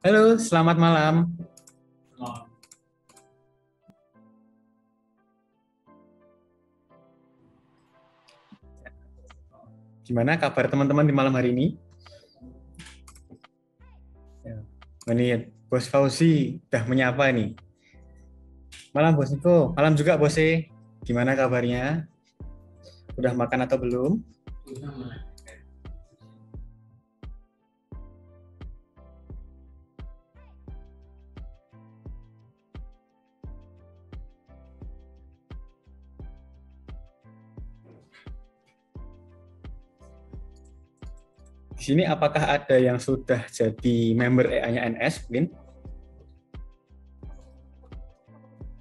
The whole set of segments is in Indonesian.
Halo, selamat malam. Gimana kabar teman-teman di malam hari ini? Ya, ini Bos Fauzi udah menyapa nih. Malam Bos Niko, malam juga Bos E. Gimana kabarnya? Udah makan atau belum? Di sini apakah ada yang sudah jadi member EA-nya NS mungkin?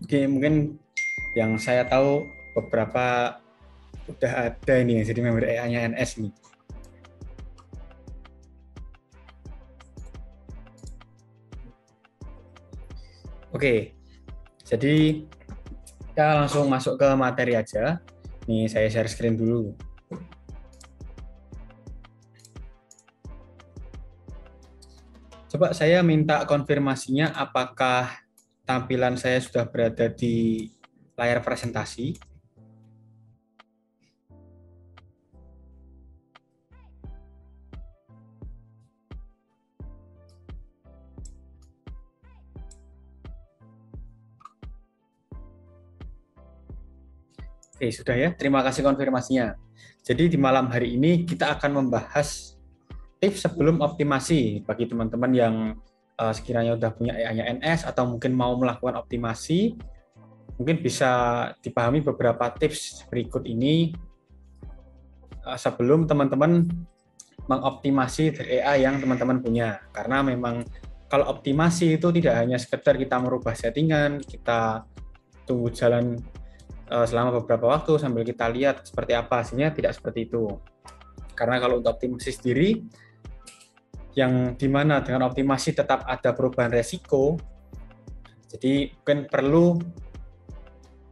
Oke, mungkin yang saya tahu beberapa udah ada ini yang jadi member EA-nya NS nih. Oke, jadi kita langsung masuk ke materi aja. Nih saya share screen dulu. Coba saya minta konfirmasinya apakah tampilan saya sudah berada di layar presentasi. Oke, sudah ya. Terima kasih konfirmasinya. Jadi di malam hari ini kita akan membahas tips sebelum optimasi bagi teman-teman yang sekiranya sudah punya EA-nya NS atau mungkin mau melakukan optimasi. Mungkin bisa dipahami beberapa tips berikut ini sebelum teman-teman mengoptimasi dari EA yang teman-teman punya. Karena memang kalau optimasi itu tidak hanya sekedar kita merubah settingan, kita tunggu jalan selama beberapa waktu sambil kita lihat seperti apa hasilnya, tidak seperti itu. Karena kalau untuk optimasi sendiri, yang dimana dengan optimasi tetap ada perubahan resiko, jadi mungkin perlu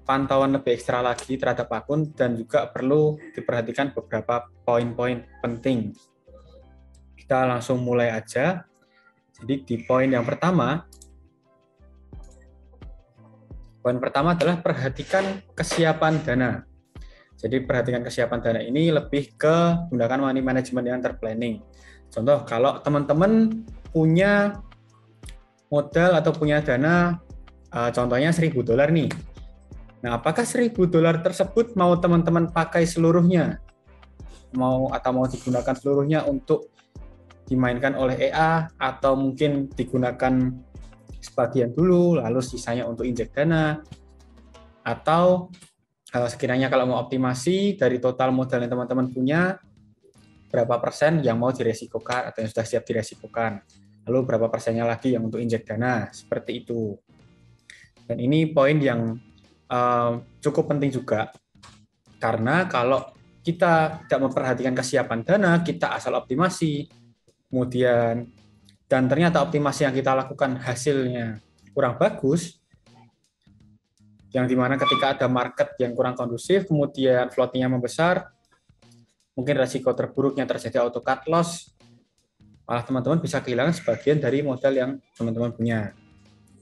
pantauan lebih ekstra lagi terhadap akun dan juga perlu diperhatikan beberapa poin-poin penting. Kita langsung mulai aja. Jadi di poin yang pertama, adalah perhatikan kesiapan dana. Jadi perhatikan kesiapan dana ini lebih ke gunakan money management yang terplanning. Contoh, kalau teman-teman punya modal atau punya dana, contohnya $1.000 nih. Nah, apakah $1.000 tersebut mau teman-teman pakai seluruhnya? Mau digunakan seluruhnya untuk dimainkan oleh EA, atau mungkin digunakan sebagian dulu, lalu sisanya untuk injek dana, atau sekiranya kalau mau optimasi dari total modal yang teman-teman punya, berapa persen yang mau diresikokan atau yang sudah siap diresikokan, lalu berapa persennya lagi yang untuk injek dana, seperti itu. Dan ini poin yang cukup penting juga, karena kalau kita tidak memperhatikan kesiapan dana, kita asal optimasi, kemudian dan ternyata optimasi yang kita lakukan hasilnya kurang bagus, yang dimana ketika ada market yang kurang kondusif, kemudian floating-nya membesar, mungkin resiko terburuknya terjadi auto cut loss, malah teman-teman bisa kehilangan sebagian dari modal yang teman-teman punya.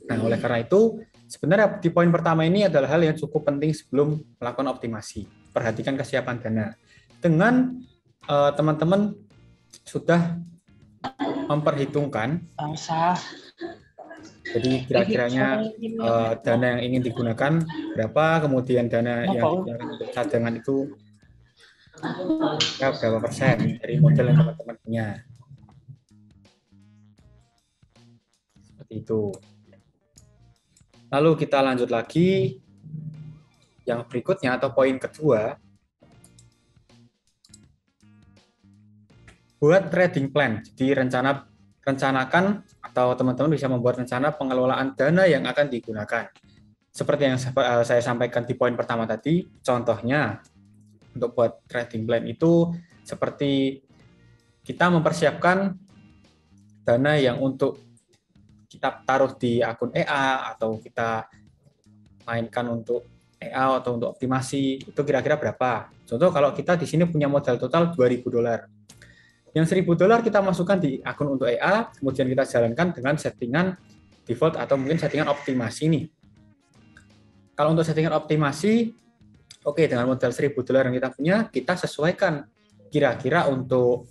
Nah, oleh karena itu, sebenarnya di poin pertama ini adalah hal yang cukup penting sebelum melakukan optimasi. Perhatikan kesiapan dana. Dengan teman-teman sudah memperhitungkan, jadi kira-kiranya dana yang ingin digunakan berapa, kemudian dana yang digunakan untuk cadangan itu ya berapa persen dari modal yang teman-teman punya. Seperti itu. Lalu kita lanjut lagi, yang berikutnya atau poin kedua, buat trading plan. Jadi rencanakan atau teman-teman bisa membuat rencana pengelolaan dana yang akan digunakan. Seperti yang saya sampaikan di poin pertama tadi, contohnya untuk buat trading plan itu seperti kita mempersiapkan dana yang untuk kita taruh di akun EA atau kita mainkan untuk EA atau untuk optimasi, itu kira-kira berapa. Contoh kalau kita di sini punya modal total $2.000. Yang $1.000 kita masukkan di akun untuk EA, kemudian kita jalankan dengan settingan default atau mungkin settingan optimasi nih. Kalau untuk settingan optimasi, oke, dengan modal $1.000 yang kita punya, kita sesuaikan kira-kira untuk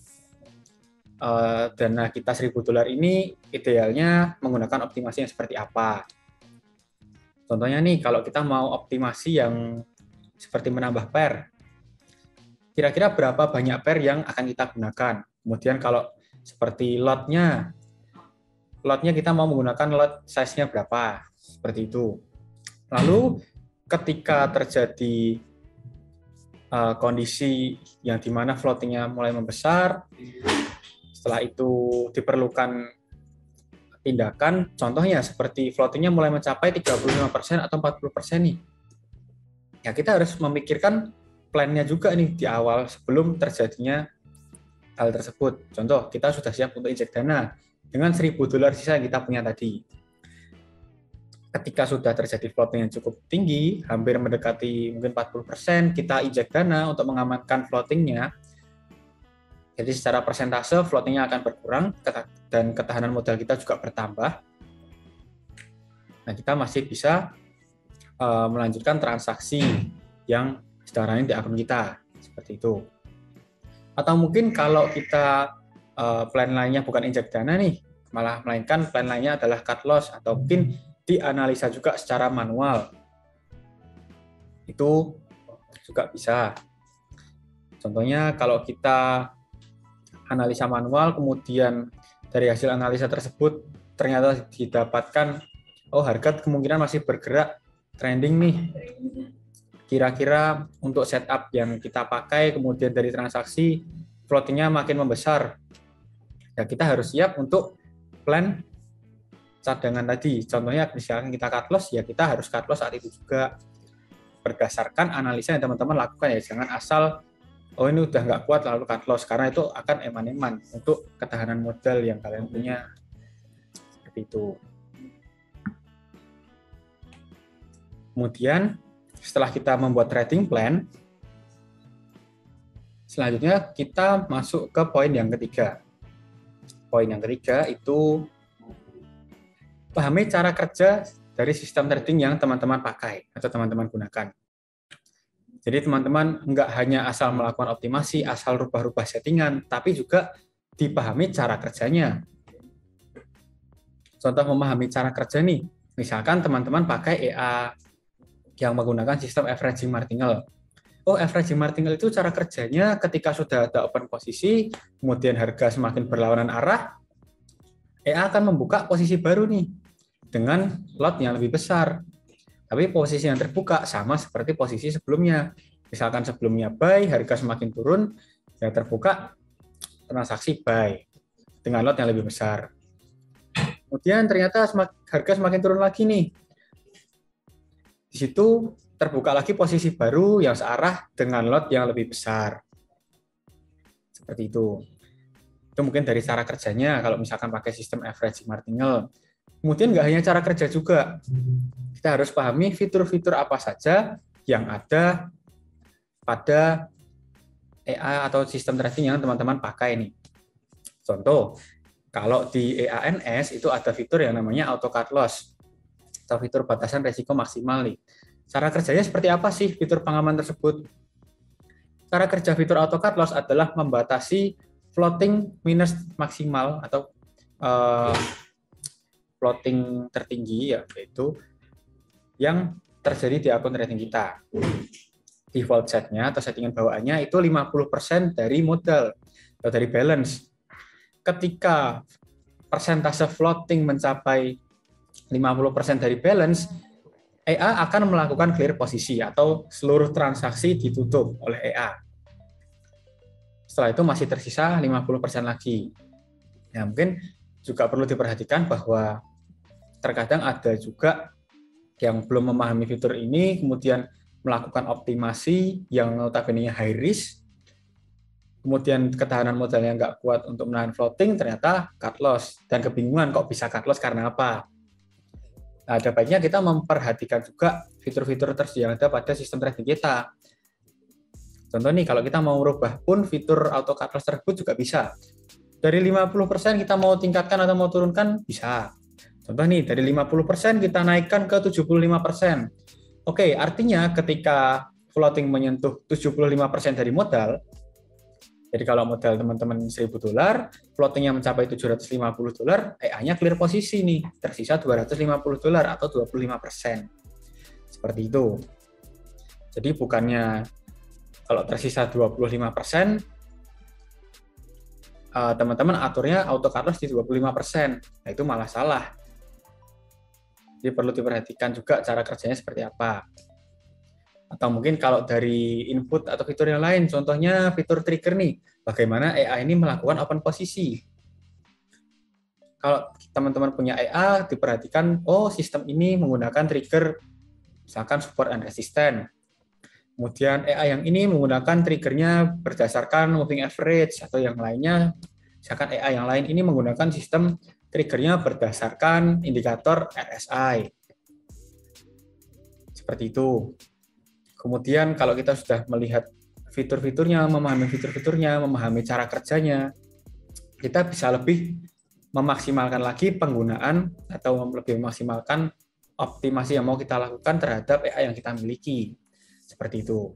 dana kita $1.000 ini idealnya menggunakan optimasi yang seperti apa. Contohnya nih, kalau kita mau optimasi yang seperti menambah pair, kira-kira berapa banyak pair yang akan kita gunakan. Kemudian kalau seperti lotnya kita mau menggunakan lot size-nya berapa, seperti itu. Lalu ketika terjadi kondisi yang dimana floating-nya mulai membesar, setelah itu diperlukan tindakan, contohnya seperti floating-nya mulai mencapai 35% atau 40% nih. Ya, kita harus memikirkan plan-nya juga nih di awal sebelum terjadinya hal tersebut. Contoh, kita sudah siap untuk injek dana dengan $1.000 sisa yang kita punya tadi. Ketika sudah terjadi floating yang cukup tinggi, hampir mendekati mungkin 40%, kita injek dana untuk mengamankan floating-nya. Jadi secara persentase floating-nya akan berkurang dan ketahanan modal kita juga bertambah. Nah, kita masih bisa melanjutkan transaksi yang sedang running di akun kita, seperti itu. Atau mungkin kalau kita plan lainnya bukan injek dana nih, melainkan plan lainnya adalah cut loss atau mungkin dianalisa juga secara manual. Itu juga bisa. Contohnya kalau kita analisa manual, kemudian dari hasil analisa tersebut ternyata didapatkan, oh harga kemungkinan masih bergerak trending nih. Kira-kira untuk setup yang kita pakai, kemudian dari transaksi, floating-nya makin membesar. Ya, kita harus siap untuk plan cadangan tadi. Contohnya misalkan kita cut loss, ya kita harus cut loss saat itu juga. Berdasarkan analisa yang teman-teman lakukan ya, jangan asal oh ini udah nggak kuat lalu cut loss, karena itu akan eman-eman untuk ketahanan modal yang kalian punya. Seperti itu. Kemudian setelah kita membuat trading plan, selanjutnya kita masuk ke poin yang ketiga. Poin yang ketiga itu pahami cara kerja dari sistem trading yang teman-teman pakai atau teman-teman gunakan. Jadi teman-teman nggak hanya asal melakukan optimasi, asal rubah-rubah settingan, tapi juga dipahami cara kerjanya. Contoh memahami cara kerja nih, misalkan teman-teman pakai EA yang menggunakan sistem averaging martingale. Oh, averaging martingale itu cara kerjanya ketika sudah ada open posisi, kemudian harga semakin berlawanan arah, EA akan membuka posisi baru nih dengan lot yang lebih besar. Tapi posisi yang terbuka sama seperti posisi sebelumnya. Misalkan sebelumnya buy, harga semakin turun, yang terbuka transaksi buy dengan lot yang lebih besar. Kemudian ternyata harga semakin turun lagi nih. Di situ terbuka lagi posisi baru yang searah dengan lot yang lebih besar. Seperti itu. Itu mungkin dari cara kerjanya kalau misalkan pakai sistem averaging martingale. Kemudian nggak hanya cara kerja juga. Kita harus pahami fitur-fitur apa saja yang ada pada EA atau sistem trading yang teman-teman pakai nih. Contoh, kalau di EANS itu ada fitur yang namanya auto cut loss atau fitur batasan resiko maksimal nih. Cara kerjanya seperti apa sih fitur pengaman tersebut? Cara kerja fitur auto cut loss adalah membatasi floating minus maksimal atau floating tertinggi, yaitu yang terjadi di akun trading kita. Default setnya atau settingan bawaannya itu 50% dari modal atau dari balance. Ketika persentase floating mencapai 50% dari balance, EA akan melakukan clear posisi atau seluruh transaksi ditutup oleh EA. Setelah itu masih tersisa 50% lagi. Ya, mungkin juga perlu diperhatikan bahwa terkadang ada juga yang belum memahami fitur ini, kemudian melakukan optimasi yang notabene high risk, kemudian ketahanan modalnya nggak kuat untuk menahan floating, ternyata cut loss, dan kebingungan kok bisa cut loss karena apa. Nah, ada baiknya kita memperhatikan juga fitur-fitur tersedia yang ada pada sistem trading kita. Contoh nih, kalau kita mau merubah pun fitur auto cut loss tersebut juga bisa. Dari 50% kita mau tingkatkan atau mau turunkan, bisa. Contoh nih, dari 50% kita naikkan ke 75%. Oke, artinya ketika floating menyentuh 75% dari modal, jadi kalau modal teman-teman $1.000, floatingnya mencapai $750, EA-nya clear posisi nih, tersisa $250 atau 25%. Seperti itu. Jadi bukannya kalau tersisa 25%, teman-teman aturnya auto cut loss di 25%. Nah, itu malah salah. Jadi perlu diperhatikan juga cara kerjanya seperti apa. Atau mungkin kalau dari input atau fitur yang lain, contohnya fitur trigger nih, bagaimana EA ini melakukan open posisi. Kalau teman-teman punya EA, diperhatikan, oh sistem ini menggunakan trigger, misalkan support and resistance. Kemudian EA yang ini menggunakan triggernya berdasarkan moving average, atau yang lainnya, misalkan EA yang lain ini menggunakan sistem triggernya berdasarkan indikator RSI. Seperti itu. Kemudian kalau kita sudah melihat fitur-fiturnya, memahami fitur-fiturnya, memahami cara kerjanya, kita bisa lebih memaksimalkan lagi penggunaan atau lebih memaksimalkan optimasi yang mau kita lakukan terhadap EA yang kita miliki. Seperti itu.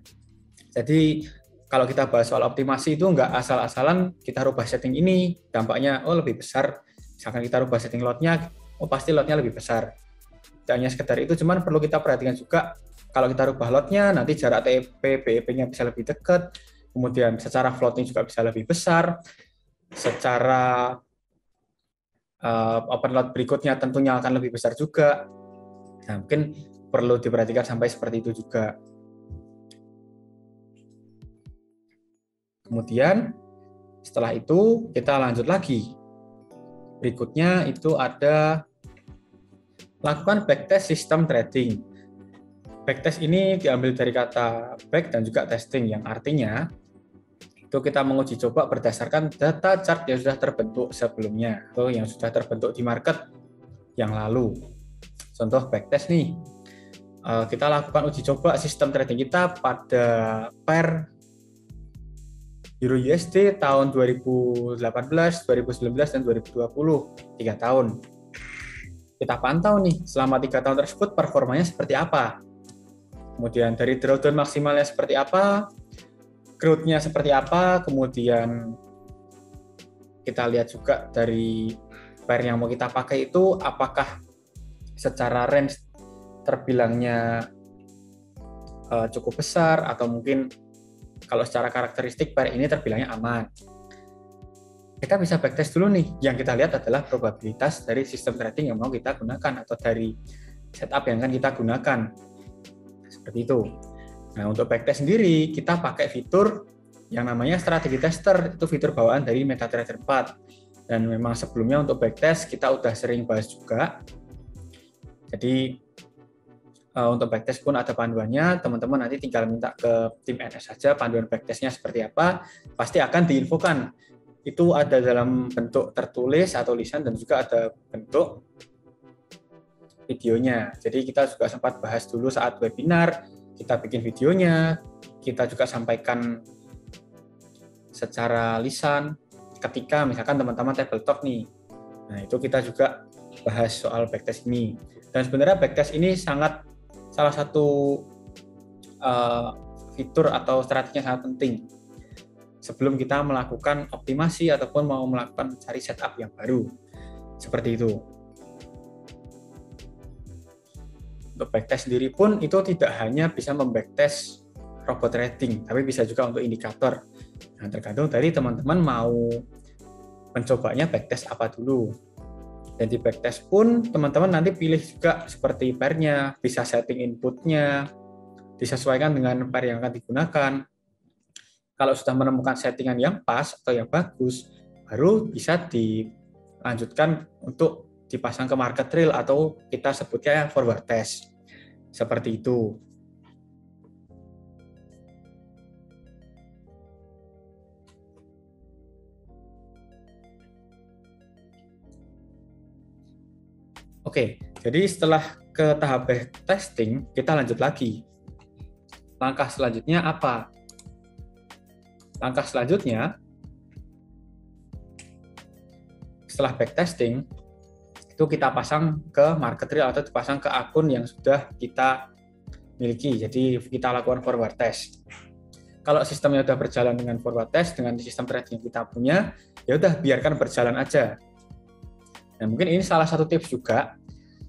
Jadi kalau kita bahas soal optimasi itu nggak asal-asalan kita rubah setting ini, dampaknya lebih besar. Misalkan kita rubah setting lotnya, pasti lotnya lebih besar. Tidak hanya sekedar itu, cuman perlu kita perhatikan juga kalau kita rubah lotnya, nanti jarak TP, BEP-nya bisa lebih dekat, kemudian secara floating juga bisa lebih besar, secara open lot berikutnya tentunya akan lebih besar juga. Nah, mungkin perlu diperhatikan sampai seperti itu juga. Kemudian setelah itu kita lanjut lagi. Berikutnya itu ada lakukan backtest sistem trading. Backtest ini diambil dari kata back dan juga testing, yang artinya itu kita menguji coba berdasarkan data chart yang sudah terbentuk sebelumnya atau yang sudah terbentuk di market yang lalu. Contoh backtest nih, kita lakukan uji coba sistem trading kita pada pair Euro USD tahun 2018, 2019, dan 2020, 3 tahun. Kita pantau nih, selama 3 tahun tersebut performanya seperti apa. Kemudian dari drawdown maksimalnya seperti apa, growth-nya seperti apa, kemudian kita lihat juga dari pair yang mau kita pakai itu apakah secara range terbilangnya cukup besar, atau mungkin kalau secara karakteristik pair ini terbilangnya aman. Kita bisa backtest dulu nih, yang kita lihat adalah probabilitas dari sistem trading yang mau kita gunakan atau dari setup yang akan kita gunakan. Seperti itu. Nah, untuk backtest sendiri, kita pakai fitur yang namanya strategi tester, itu fitur bawaan dari MetaTrader 4. Dan memang sebelumnya untuk backtest, kita udah sering bahas juga. Jadi, untuk backtest pun ada panduannya, teman-teman nanti tinggal minta ke tim NS saja panduan backtestnya seperti apa, pasti akan diinfokan. Itu ada dalam bentuk tertulis atau lisan, dan juga ada bentuk videonya. Jadi kita juga sempat bahas dulu saat webinar, kita bikin videonya, kita juga sampaikan secara lisan ketika misalkan teman-teman tabletop nih. Nah, itu kita juga bahas soal backtest ini. Dan sebenarnya backtest ini salah satu fitur atau strategi yang sangat penting sebelum kita melakukan optimasi ataupun mau melakukan cari setup yang baru. Seperti itu. Untuk backtest sendiri pun itu tidak hanya bisa membacktest robot trading, tapi bisa juga untuk indikator. Nah, tergantung dari teman-teman mau mencobanya backtest apa dulu. Dan di backtest pun teman-teman nanti pilih juga seperti pairnya, bisa setting inputnya, disesuaikan dengan pair yang akan digunakan. Kalau sudah menemukan settingan yang pas atau yang bagus, baru bisa dilanjutkan untuk dipasang ke market trail atau kita sebutnya forward test. Seperti itu. Oke, jadi setelah ke tahap backtesting, kita lanjut lagi. Langkah selanjutnya apa? Langkah selanjutnya, setelah backtesting, itu kita pasang ke market real atau dipasang ke akun yang sudah kita miliki. Jadi kita lakukan forward test. Kalau sistemnya sudah berjalan dengan forward test, dengan sistem trading yang kita punya, ya udah biarkan berjalan aja. Nah, mungkin ini salah satu tips juga,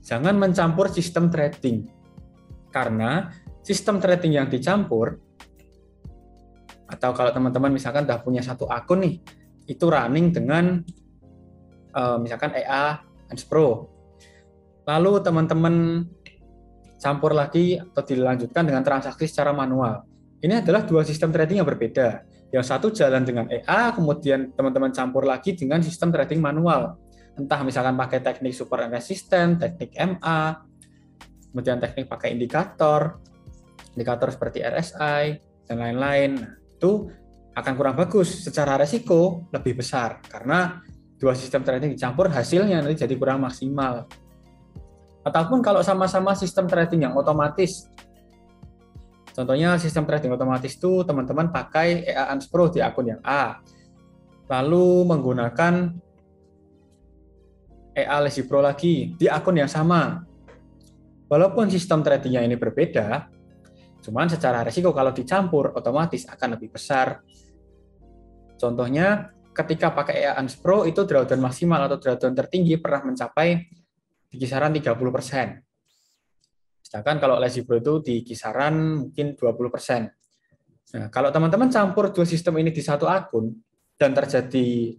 jangan mencampur sistem trading. Karena sistem trading yang dicampur, atau kalau teman-teman misalkan sudah punya satu akun nih, itu running dengan misalkan EA Pro. Lalu teman-teman campur lagi atau dilanjutkan dengan transaksi secara manual. Ini adalah dua sistem trading yang berbeda. Yang satu jalan dengan EA, kemudian teman-teman campur lagi dengan sistem trading manual. Entah misalkan pakai teknik support and resistance, teknik MA, kemudian teknik pakai indikator seperti RSI, dan lain-lain. Nah, itu akan kurang bagus. Secara resiko lebih besar, karena dua sistem trading dicampur, hasilnya nanti jadi kurang maksimal. Ataupun kalau sama-sama sistem trading yang otomatis, contohnya sistem trading otomatis itu teman-teman pakai EA Pro di akun yang A, lalu menggunakan EA Lazy Pro lagi di akun yang sama. Walaupun sistem tradingnya ini berbeda, cuman secara resiko kalau dicampur otomatis akan lebih besar. Contohnya ketika pakai EA Pro itu drawdown maksimal atau drawdown tertinggi pernah mencapai di kisaran 30%. Sedangkan kalau Lazy Pro itu di kisaran mungkin 20%. Nah, kalau teman-teman campur dua sistem ini di satu akun dan terjadi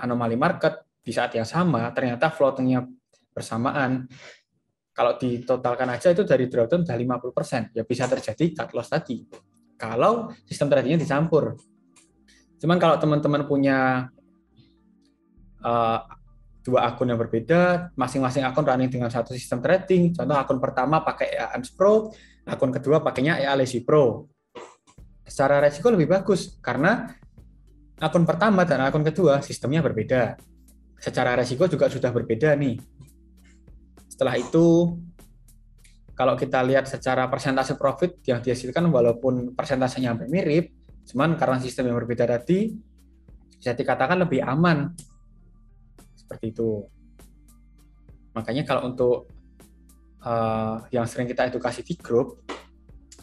anomali market di saat yang sama, ternyata floating-nya bersamaan, kalau ditotalkan aja itu dari drawdown sudah 50%, ya bisa terjadi cut loss tadi. Kalau sistem tradingnya dicampur. Cuman kalau teman-teman punya dua akun yang berbeda, masing-masing akun running dengan satu sistem trading, contoh akun pertama pakai EA Pro, akun kedua pakainya EA Lazy Pro. Secara resiko lebih bagus, karena akun pertama dan akun kedua sistemnya berbeda. Secara resiko juga sudah berbeda nih. Setelah itu, kalau kita lihat secara persentase profit yang dihasilkan, walaupun persentasenya hampir mirip, cuman karena sistem yang berbeda tadi, bisa dikatakan lebih aman. Seperti itu. Makanya kalau untuk yang sering kita edukasi di grup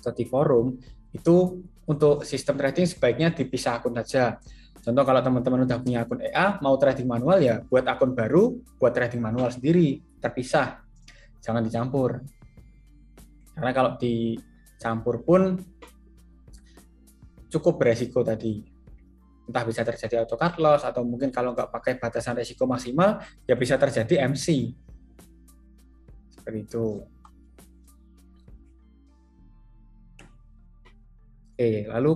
atau di forum, itu untuk sistem trading sebaiknya dipisah akun saja. Contoh kalau teman-teman udah punya akun EA, mau trading manual ya buat akun baru, buat trading manual sendiri, terpisah. Jangan dicampur. Karena kalau dicampur pun cukup beresiko tadi. Entah bisa terjadi auto cut loss, atau mungkin kalau nggak pakai batasan resiko maksimal, ya bisa terjadi MC. Seperti itu. Oke, lalu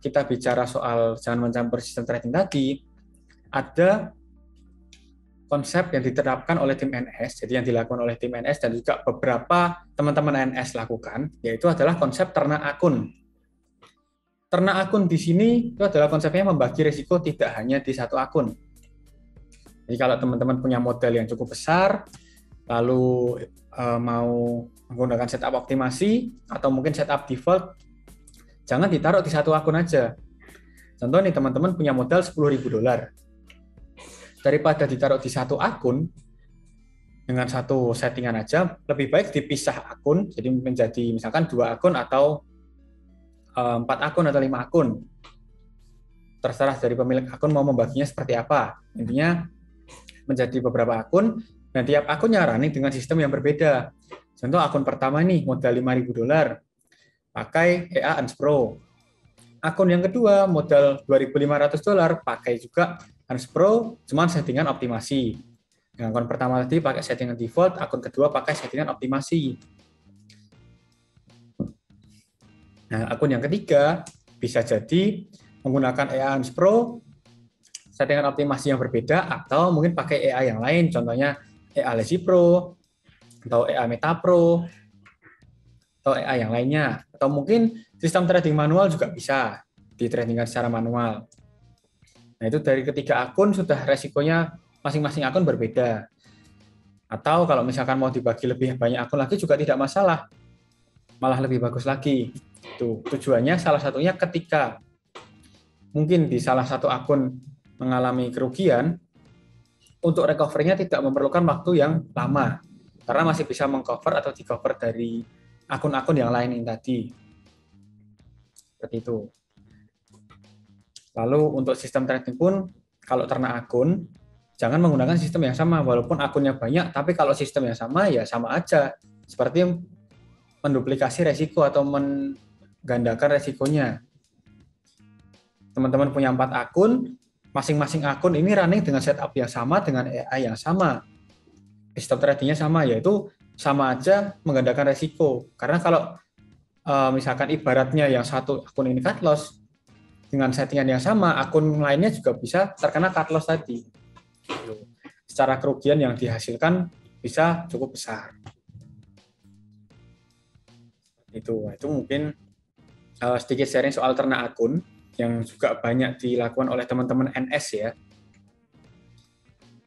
kita bicara soal jangan mencampur sistem trading tadi, ada konsep yang diterapkan oleh tim NS, jadi yang dilakukan oleh tim NS dan juga beberapa teman-teman NS lakukan, yaitu adalah konsep ternak akun. Ternak akun di sini itu adalah konsepnya membagi risiko tidak hanya di satu akun. Jadi kalau teman-teman punya modal yang cukup besar, lalu mau menggunakan setup optimasi atau mungkin setup default, jangan ditaruh di satu akun aja. Contoh nih, teman-teman punya modal $10.000. Daripada ditaruh di satu akun dengan satu settingan aja, lebih baik dipisah akun, jadi menjadi misalkan 2 akun atau 4 akun atau 5 akun. Terserah dari pemilik akun mau membaginya seperti apa. Intinya menjadi beberapa akun, dan tiap akunnya running dengan sistem yang berbeda. Contoh akun pertama nih, modal $5.000, pakai EA Pro. Akun yang kedua, modal $2.500, pakai juga Pro, cuman settingan optimasi. Yang akun pertama tadi pakai settingan default, akun kedua pakai settingan optimasi. Nah, akun yang ketiga bisa jadi menggunakan EA Pro, settingan optimasi yang berbeda, atau mungkin pakai EA yang lain, contohnya EA Lazy Pro, atau EA Meta Pro, atau EA yang lainnya. Atau mungkin sistem trading manual juga bisa ditradingkan secara manual. Nah, itu dari ketiga akun sudah resikonya masing-masing akun berbeda. Atau kalau misalkan mau dibagi lebih banyak akun lagi juga tidak masalah, malah lebih bagus lagi. Itu tujuannya salah satunya ketika mungkin di salah satu akun mengalami kerugian, untuk recovery-nya tidak memerlukan waktu yang lama, karena masih bisa mengcover atau di-cover dari akun-akun yang lain yang tadi. Seperti itu. Lalu untuk sistem trading pun, kalau ternak akun, jangan menggunakan sistem yang sama, walaupun akunnya banyak, tapi kalau sistem yang sama, ya sama aja. Seperti menduplikasi resiko atau menggandakan resikonya. Teman-teman punya 4 akun, masing-masing akun ini running dengan setup yang sama, dengan AI yang sama. Sistem tradingnya sama, yaitu sama aja menggandakan resiko. Karena kalau misalkan ibaratnya yang satu akun ini cut loss, dengan settingan yang sama, akun lainnya juga bisa terkena cut loss tadi. Secara kerugian yang dihasilkan bisa cukup besar. Itu mungkin sedikit sharing soal ternak akun yang juga banyak dilakukan oleh teman-teman NS ya.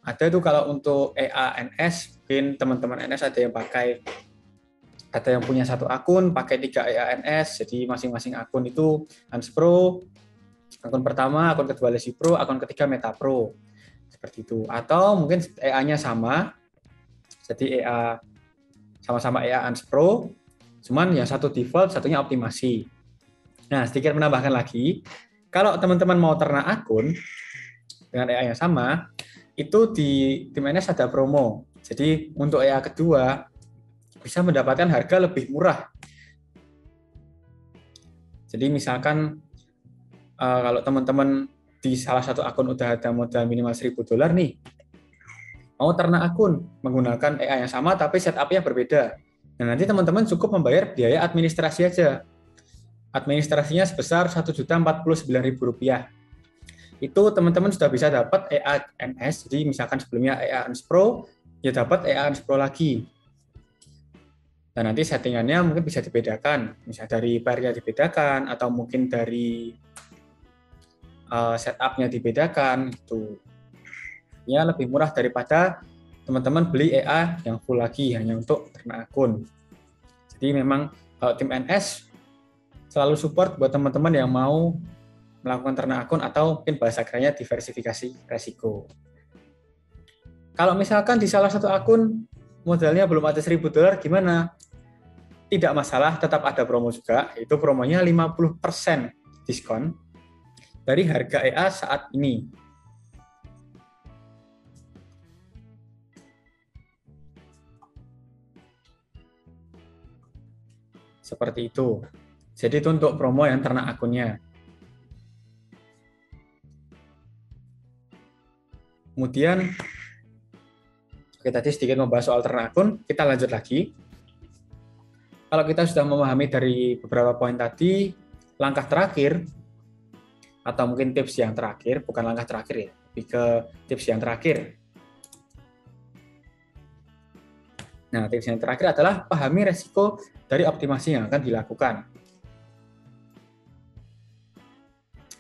Ada itu kalau untuk EA NS, mungkin teman-teman NS ada yang punya satu akun pakai 3 EA NS, jadi masing-masing akun itu Hans Pro, akun pertama, akun kedua Lesi Pro, akun ketiga Meta Pro. Seperti itu. Atau mungkin EA-nya sama, jadi EA sama-sama EA Hans Pro, cuman yang satu default, satunya optimasi. Nah, sedikit menambahkan lagi, kalau teman-teman mau ternak akun dengan EA yang sama, itu di tim NS ada promo. Jadi untuk EA kedua bisa mendapatkan harga lebih murah. Jadi misalkan kalau teman-teman di salah satu akun udah ada modal minimal $1.000 nih, mau ternak akun menggunakan EA yang sama tapi setup-nya berbeda. Nah, nanti teman-teman cukup membayar biaya administrasi aja. Administrasinya sebesar Rp1.049.000. Itu teman-teman sudah bisa dapat EA NS, jadi misalkan sebelumnya EA NS Pro, ya dapat EA NS Pro lagi. Dan nanti settingannya mungkin bisa dibedakan, misalnya dari pair-nya dibedakan, atau mungkin dari setup-nya dibedakan, gitu. Ya lebih murah daripada teman-teman beli EA yang full lagi, hanya untuk ternak akun. Jadi memang tim NS selalu support buat teman-teman yang mau melakukan ternak akun atau mungkin bahasa kerennya diversifikasi resiko. Kalau misalkan di salah satu akun modalnya belum ada $1.000, gimana? Tidak masalah, tetap ada promo juga, itu promonya 50% diskon dari harga EA saat ini. Seperti itu. Jadi itu untuk promo yang ternak akunnya. Kemudian, oke, tadi sedikit membahas soal ternak akun, kita lanjut lagi. Kalau kita sudah memahami dari beberapa poin tadi, langkah terakhir, atau mungkin tips yang terakhir, bukan langkah terakhir ya, lebih ke tips yang terakhir. Nah, tips yang terakhir adalah pahami resiko dari optimasi yang akan dilakukan.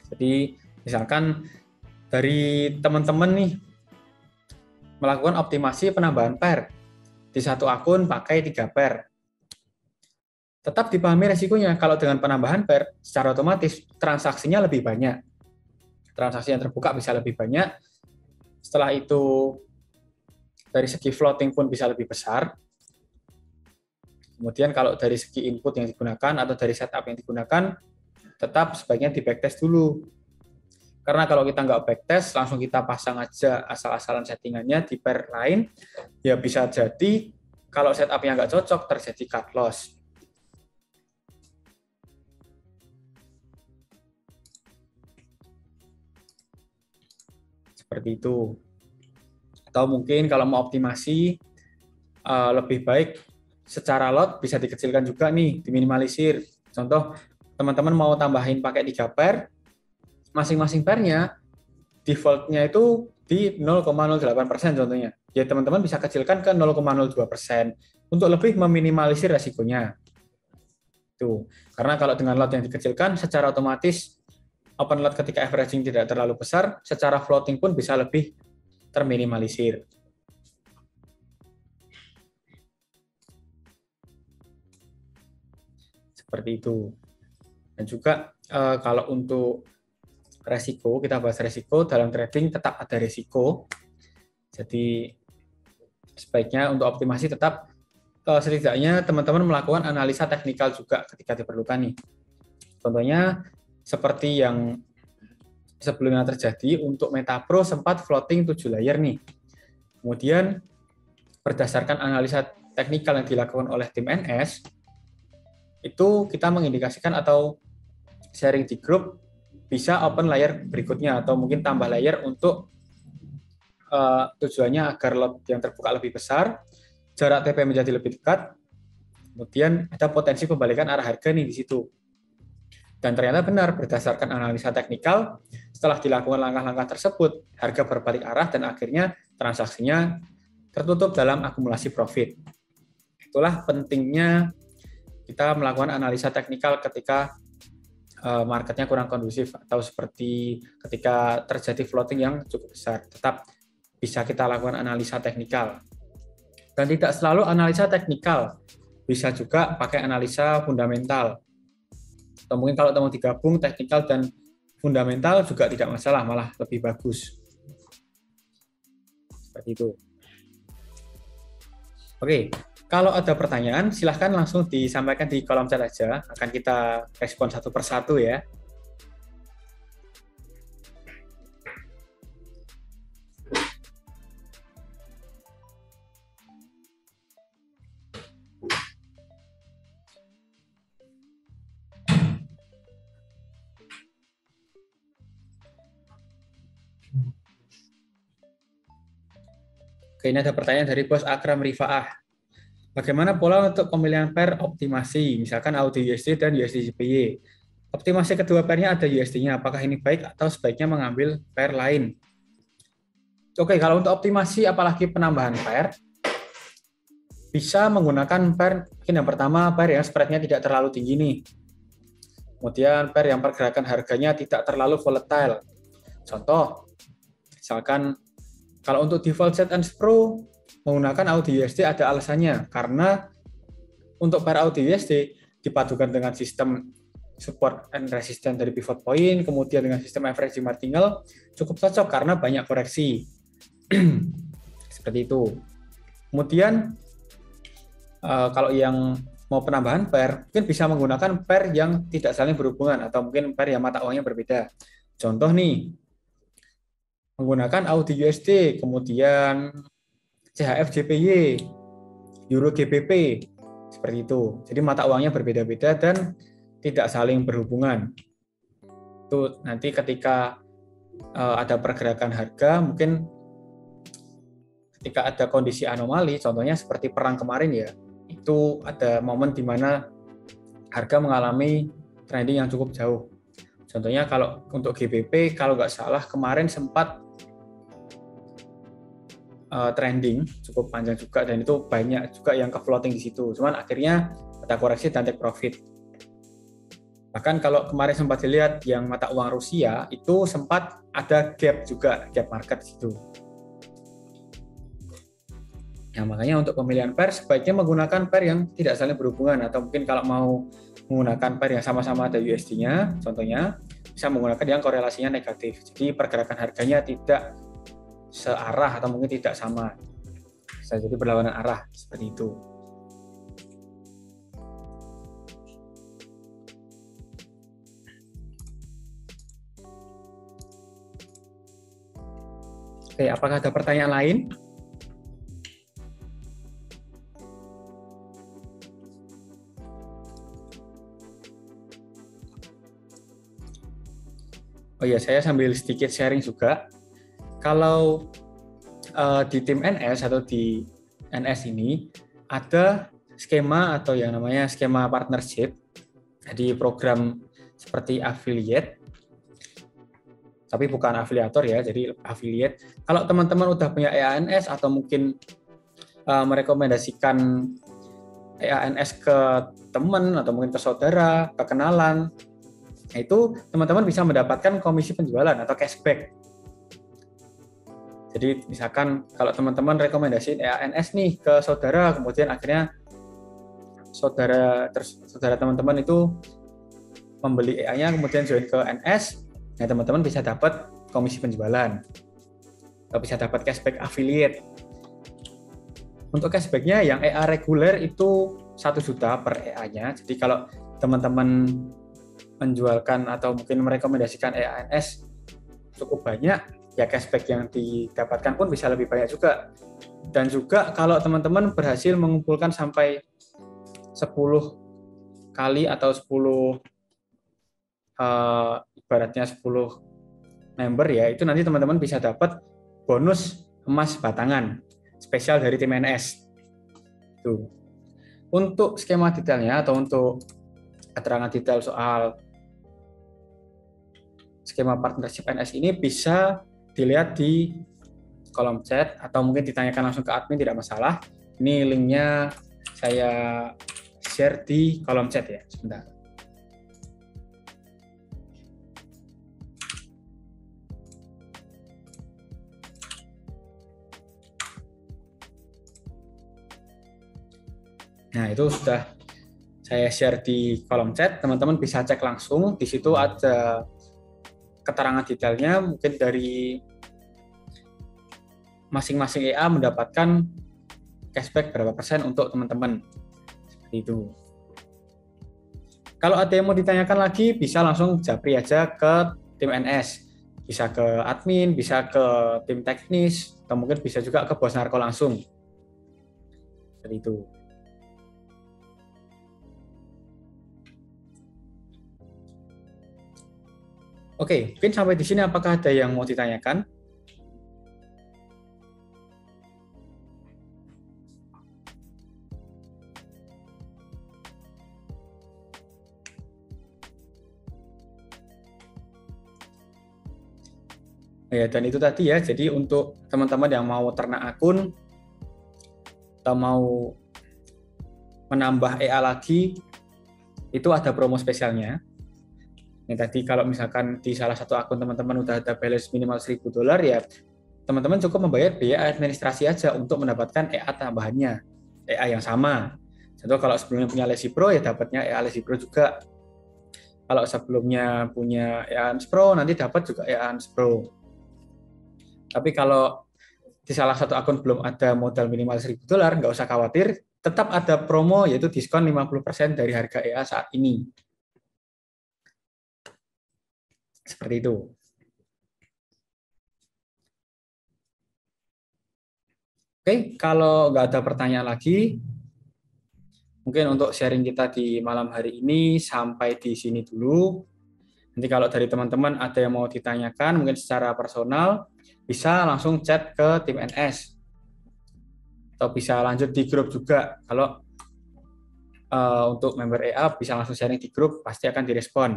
Jadi, misalkan dari teman-teman nih, melakukan optimasi penambahan pair. Di satu akun pakai 3 pair. Tetap dipahami resikonya, kalau dengan penambahan pair, secara otomatis transaksinya lebih banyak. Transaksi yang terbuka bisa lebih banyak. Setelah itu, dari segi floating pun bisa lebih besar. Kemudian kalau dari segi input yang digunakan atau dari setup yang digunakan, tetap sebaiknya di backtest dulu. Karena kalau kita nggak backtest, langsung kita pasang aja asal-asalan settingannya di pair lain, ya bisa jadi kalau setupnya nggak cocok, terjadi cut loss. Seperti itu. Atau mungkin kalau mau optimasi, lebih baik secara lot bisa dikecilkan juga nih, diminimalisir. Contoh, teman-teman mau tambahin pakai 3 pair, masing-masing pairnya default-nya itu di 0,08% contohnya. Ya teman-teman bisa kecilkan ke 0,02% untuk lebih meminimalisir resikonya. Tuh. Karena kalau dengan lot yang dikecilkan, secara otomatis open lot ketika averaging tidak terlalu besar, secara floating pun bisa lebih terminimalisir. Seperti itu. Dan juga kalau untuk resiko, kita bahas resiko, dalam trading tetap ada resiko. Jadi sebaiknya untuk optimasi tetap setidaknya teman-teman melakukan analisa teknikal juga ketika diperlukan nih. Contohnya seperti yang sebelumnya terjadi untuk MetaPro sempat floating 7 layer nih. Kemudian berdasarkan analisa teknikal yang dilakukan oleh tim NS, itu kita mengindikasikan atau sharing di grup bisa open layer berikutnya atau mungkin tambah layer untuk tujuannya agar lot yang terbuka lebih besar, jarak TP menjadi lebih dekat, kemudian ada potensi pembalikan arah harga nih di situ. Dan ternyata benar, berdasarkan analisa teknikal, setelah dilakukan langkah-langkah tersebut, harga berbalik arah dan akhirnya transaksinya tertutup dalam akumulasi profit. Itulah pentingnya kita melakukan analisa teknikal ketika marketnya kurang kondusif atau seperti ketika terjadi floating yang cukup besar. Tetap bisa kita lakukan analisa teknikal. Dan tidak selalu analisa teknikal, bisa juga pakai analisa fundamental. Atau mungkin kalau mau digabung teknikal dan fundamental juga tidak masalah, malah lebih bagus. Seperti itu. Oke, kalau ada pertanyaan silahkan langsung disampaikan di kolom chat aja, akan kita respon satu persatu ya. Oke, ini ada pertanyaan dari Bos Akram Rifaah. Bagaimana pola untuk pemilihan pair optimasi, misalkan AUD USD dan USD JPY? Optimasi kedua pairnya ada USD-nya, apakah ini baik atau sebaiknya mengambil pair lain? Oke, kalau untuk optimasi apalagi penambahan pair, bisa menggunakan pair, mungkin yang pertama pair yang spread-nya tidak terlalu tinggi nih. Kemudian pair yang pergerakan harganya tidak terlalu volatile. Contoh, misalkan kalau untuk default set and pro menggunakan AUD USD ada alasannya, karena untuk pair AUD USD dipadukan dengan sistem support and resistance dari pivot point, kemudian dengan sistem average marginal, cukup cocok karena banyak koreksi. Seperti itu. Kemudian kalau yang mau penambahan pair, mungkin bisa menggunakan pair yang tidak saling berhubungan atau mungkin pair yang mata uangnya berbeda. Contoh nih, menggunakan AUD USD, kemudian CHF JPY, Euro GBP, seperti itu. Jadi mata uangnya berbeda-beda dan tidak saling berhubungan. Itu nanti ketika ada pergerakan harga, mungkin ketika ada kondisi anomali, contohnya seperti perang kemarin ya, itu ada momen di mana harga mengalami trending yang cukup jauh. Contohnya kalau untuk GBP, kalau nggak salah kemarin sempat trending cukup panjang juga dan itu banyak juga yang ke floating di situ. Cuman akhirnya ada koreksi dan take profit. Bahkan kalau kemarin sempat dilihat yang mata uang Rusia itu sempat ada gap juga, gap market di situ. Nah, makanya untuk pemilihan pair sebaiknya menggunakan pair yang tidak saling berhubungan atau mungkin kalau mau menggunakan pair yang sama-sama ada USD-nya, contohnya bisa menggunakan yang korelasinya negatif. Jadi pergerakan harganya tidak searah atau mungkin tidak sama, bisa jadi berlawanan arah seperti itu. Oke, apakah ada pertanyaan lain? Oh iya, saya sambil sedikit sharing juga. Kalau di tim NS atau di NS ini ada skema atau yang namanya skema partnership, jadi program seperti affiliate, tapi bukan afiliator ya, jadi affiliate. Kalau teman-teman udah punya EANS atau mungkin merekomendasikan EANS ke teman atau mungkin ke saudara, ke kenalan, itu teman-teman bisa mendapatkan komisi penjualan atau cashback. Jadi misalkan kalau teman-teman rekomendasiin EANS nih ke saudara, kemudian akhirnya saudara teman-teman itu membeli EA-nya kemudian join ke NS, nah teman-teman bisa dapat komisi penjualan, atau bisa dapat cashback affiliate. Untuk cashback-nya yang EA reguler itu 1 juta per EA-nya. Jadi kalau teman-teman menjualkan atau mungkin merekomendasikan EA NS cukup banyak, ya cashback yang didapatkan pun bisa lebih banyak juga. Dan juga kalau teman-teman berhasil mengumpulkan sampai 10 kali atau 10 ibaratnya 10 member ya, itu nanti teman-teman bisa dapat bonus emas batangan spesial dari tim NS. Tuh. Untuk skema detailnya atau untuk keterangan detail soal skema partnership NS ini bisa dilihat di kolom chat atau mungkin ditanyakan langsung ke admin, tidak masalah. Ini linknya saya share di kolom chat ya, sebentar. Nah, itu sudah saya share di kolom chat, teman-teman bisa cek langsung. Di situ ada keterangan detailnya, mungkin dari masing-masing EA mendapatkan cashback berapa persen untuk teman-teman. Seperti itu. Kalau ada yang mau ditanyakan lagi, bisa langsung japri aja ke tim NS. Bisa ke admin, bisa ke tim teknis, atau mungkin bisa juga ke bos narko langsung. Seperti itu. Oke, mungkin sampai di sini apakah ada yang mau ditanyakan? Ya, dan itu tadi ya, jadi untuk teman-teman yang mau ternak akun atau mau menambah EA lagi, itu ada promo spesialnya. Yang tadi kalau misalkan di salah satu akun teman-teman udah ada balance minimal $1.000 ya, teman-teman cukup membayar biaya administrasi aja untuk mendapatkan EA tambahannya, EA yang sama. Contoh kalau sebelumnya punya Lesi Pro ya dapatnya EA Lesi Pro juga. Kalau sebelumnya punya EA Ans Pro nanti dapat juga EA Ans Pro. Tapi kalau di salah satu akun belum ada modal minimal $1.000, nggak usah khawatir, tetap ada promo yaitu diskon 50% dari harga EA saat ini. Seperti itu. Oke, kalau nggak ada pertanyaan lagi, mungkin untuk sharing kita di malam hari ini sampai di sini dulu. Nanti kalau dari teman-teman ada yang mau ditanyakan, mungkin secara personal, bisa langsung chat ke tim NS. Atau bisa lanjut di grup juga. Kalau untuk member EA bisa langsung sharing di grup, pasti akan direspon.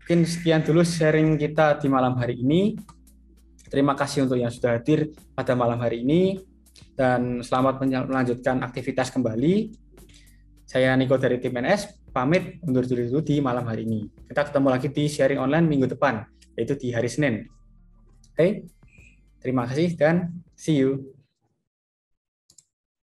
Mungkin sekian dulu sharing kita di malam hari ini. Terima kasih untuk yang sudah hadir pada malam hari ini. Dan selamat melanjutkan aktivitas kembali. Saya Niko dari tim NS, pamit undur diri dulu di malam hari ini. Kita ketemu lagi di sharing online minggu depan, yaitu di hari Senin. Oke, terima kasih dan see you.